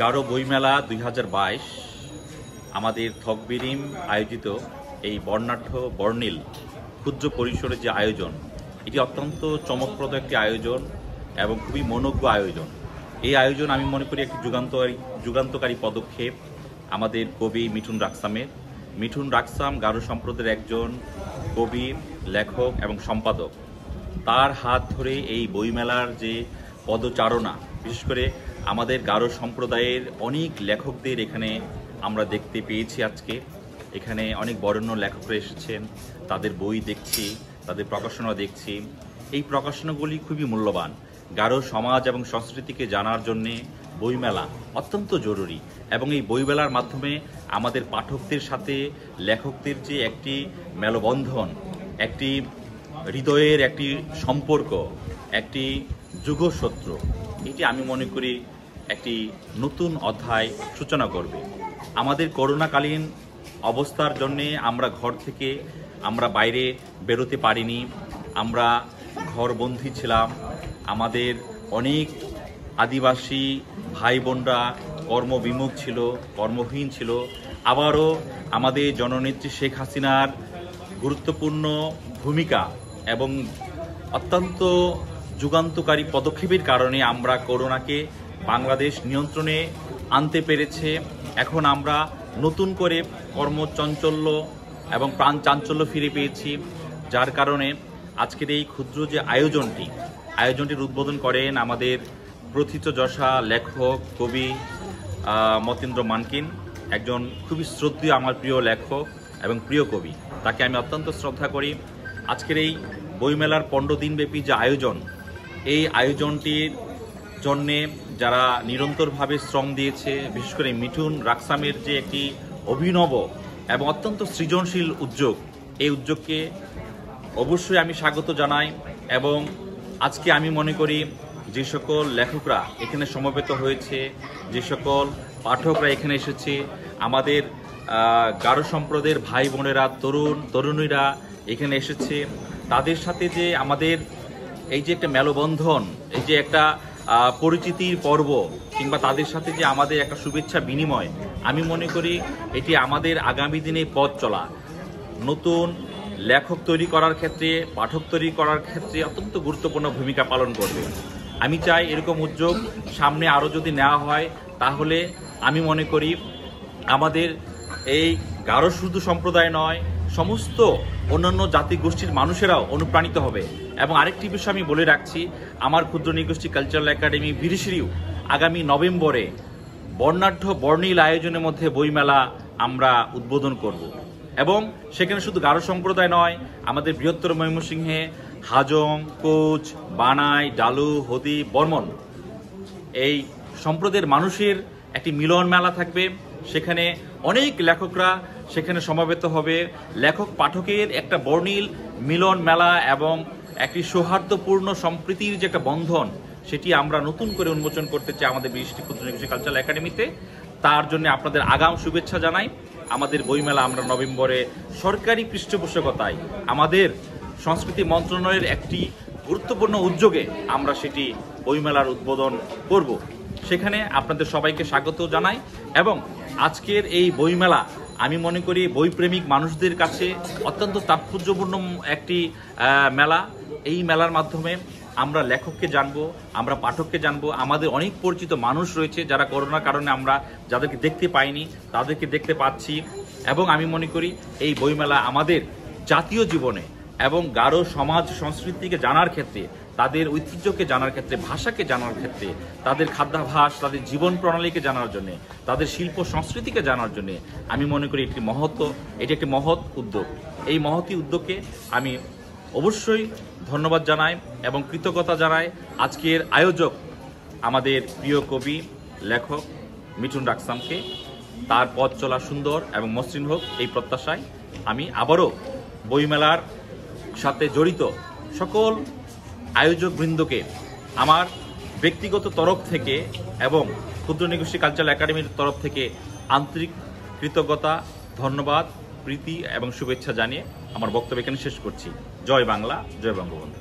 গারো বইমেলা ২০২২ আমাদের থকবিরিম আয়োজিত এই বর্ণাঢ্য বর্ণিল ক্ষুদ্র পরিসরের যে আয়োজন, এটি অত্যন্ত চমকপ্রদ একটি আয়োজন এবং খুবই মনোজ্ঞ আয়োজন। এই আয়োজন আমি মনে করি একটি যুগান্তকারী পদক্ষেপ আমাদের কবি মিঠুন রাকসামের। মিঠুন রাকসাম গারো সম্প্রদায়ের একজন কবি, লেখক এবং সম্পাদক। তার হাত ধরে এই বইমেলার যে পদচারণা, বিশেষ করে আমাদের গারো সম্প্রদায়ের অনেক লেখকদের এখানে আমরা দেখতে পেয়েছি। আজকে এখানে অনেক বরেণ্য লেখকরা এসেছেন, তাদের বই দেখছি, তাদের প্রকাশনা দেখছি। এই প্রকাশনাগুলি খুবই মূল্যবান। গারো সমাজ এবং সংস্কৃতিকে জানার জন্যে বইমেলা অত্যন্ত জরুরি এবং এই বইমেলার মাধ্যমে আমাদের পাঠকদের সাথে লেখকদের যে একটি মেলবন্ধন, একটি হৃদয়ের একটি সম্পর্ক, একটি যুগসূত্র, এটি আমি মনে করি একটি নতুন অধ্যায় সূচনা করবে। আমাদের করোনাকালীন অবস্থার জন্যে আমরা ঘর থেকে বাইরে বেরোতে পারিনি, আমরা ঘরবন্দী ছিলাম। আমাদের অনেক আদিবাসী ভাই বোনরা কর্মবিমুখ ছিল, কর্মহীন ছিল। আবারও আমাদের জননেত্রী শেখ হাসিনার গুরুত্বপূর্ণ ভূমিকা এবং অত্যন্ত যুগান্তকারী পদক্ষেপের কারণে আমরা করোনাকে বাংলাদেশ নিয়ন্ত্রণে আনতে পেরেছে। এখন আমরা নতুন করে কর্মচঞ্চল্য এবং প্রাণ চাঞ্চল্য ফিরে পেয়েছি, যার কারণে আজকের এই ক্ষুদ্র যে আয়োজনটির উদ্বোধন করেন আমাদের প্রথিতযশা লেখক কবি মতীন্দ্র মানকিন, একজন খুবই শ্রদ্ধেয় আমার প্রিয় লেখক এবং প্রিয় কবি। তাকে আমি অত্যন্ত শ্রদ্ধা করি। আজকের এই বইমেলার 15 দিনব্যাপী যে আয়োজন, এই আয়োজনটির জন্যে যারা নিরন্তরভাবে শ্রম দিয়েছে, বিশেষ করে মিঠুন রাকসামের যে একটি অভিনব এবং অত্যন্ত সৃজনশীল উদ্যোগ, এই উদ্যোগকে অবশ্যই আমি স্বাগত জানাই। এবং আজকে আমি মনে করি যে সকল লেখকরা এখানে সমবেত হয়েছে, যে সকল পাঠকরা এখানে এসেছে, আমাদের গারো সম্প্রদায়ের ভাই বোনেরা, তরুণীরা এখানে এসেছে, তাদের সাথে যে আমাদের এই যে একটা মেলবন্ধন, এই যে একটা পরিচিতির পর্ব, কিংবা তাদের সাথে যে আমাদের একটা শুভেচ্ছা বিনিময়, আমি মনে করি এটি আমাদের আগামী দিনে পথ চলা, নতুন লেখক তৈরি করার ক্ষেত্রে, পাঠক তৈরি করার ক্ষেত্রে অত্যন্ত গুরুত্বপূর্ণ ভূমিকা পালন করবে। আমি চাই এরকম উদ্যোগ সামনে আরও যদি নেওয়া হয়, তাহলে আমি মনে করি আমাদের এই গারো শুধু সম্প্রদায় নয়, সমস্ত অন্যান্য জাতি গোষ্ঠীর মানুষেরাও অনুপ্রাণিত হবে। এবং আরেকটি বিষয় আমি বলে রাখছি, আমার ক্ষুদ্র নৃগোষ্ঠী কালচারাল একাডেমি বিরিশিরিও আগামী নভেম্বরে বর্ণাঢ্য বর্ণিল আয়োজনের মধ্যে বইমেলা আমরা উদ্বোধন করব। এবং সেখানে শুধু গারো সম্প্রদায় নয়, আমাদের বৃহত্তর ময়মনসিংহে হাজং, কোচ, বানাই, ডালু, হদি, বর্মন এই সম্প্রদায়ের মানুষের একটি মিলন মেলা থাকবে। সেখানে অনেক লেখকরা সেখানে সমবেত হবে। লেখক পাঠকের একটা বর্ণিল মিলন মেলা এবং একটি সৌহার্দ্যপূর্ণ সম্প্রীতির যে একটা বন্ধন, সেটি আমরা নতুন করে উন্মোচন করতে চাই আমাদের বিশিষ্ট ক্ষুদ্র নৃগোষ্ঠী কালচারাল একাডেমিতে। তার জন্য আপনাদের আগাম শুভেচ্ছা জানাই। আমাদের বইমেলা আমরা নভেম্বরে সরকারি পৃষ্ঠপোষকতায় আমাদের সংস্কৃতি মন্ত্রণালয়ের একটি গুরুত্বপূর্ণ উদ্যোগে আমরা সেটি বইমেলার উদ্বোধন করব। সেখানে আপনাদের সবাইকে স্বাগত জানাই। এবং আজকের এই বইমেলা আমি মনে করি বইপ্রেমিক মানুষদের কাছে অত্যন্ত তাৎপর্যপূর্ণ একটি মেলা। এই মেলার মাধ্যমে আমরা লেখককে জানবো, আমরা পাঠককে জানবো। আমাদের অনেক পরিচিত মানুষ রয়েছে যারা করোনার কারণে আমরা যাদেরকে দেখতে পাইনি, তাদেরকে দেখতে পাচ্ছি। এবং আমি মনে করি এই বইমেলা আমাদের জাতীয় জীবনে এবং গারো সমাজ সংস্কৃতিকে জানার ক্ষেত্রে, তাদের ঐতিহ্যকে জানার ক্ষেত্রে, ভাষাকে জানার ক্ষেত্রে, তাদের খাদ্যাভ্যাস, তাদের জীবন প্রণালীকে জানার জন্যে, তাদের শিল্প সংস্কৃতিকে জানার জন্যে আমি মনে করি এটি একটি মহৎ উদ্যোগ। এই মহতী উদ্যোগকে আমি অবশ্যই ধন্যবাদ জানাই এবং কৃতজ্ঞতা জানাই আজকের আয়োজক আমাদের প্রিয় কবি লেখক মিঠুন রাকসামকে। তার পথ চলা সুন্দর এবং মসৃণ হোক, এই প্রত্যাশায় আমি আবারও বইমেলার সাথে জড়িত সকল আয়োজক বৃন্দকে আমার ব্যক্তিগত তরফ থেকে এবং ক্ষুদ্র নৃগোষ্ঠী কালচারাল একাডেমির তরফ থেকে আন্তরিক কৃতজ্ঞতা, ধন্যবাদ, প্রীতি এবং শুভেচ্ছা জানিয়ে আমার বক্তব্য এখানে শেষ করছি। জয় বাংলা, জয় বঙ্গবন্ধু।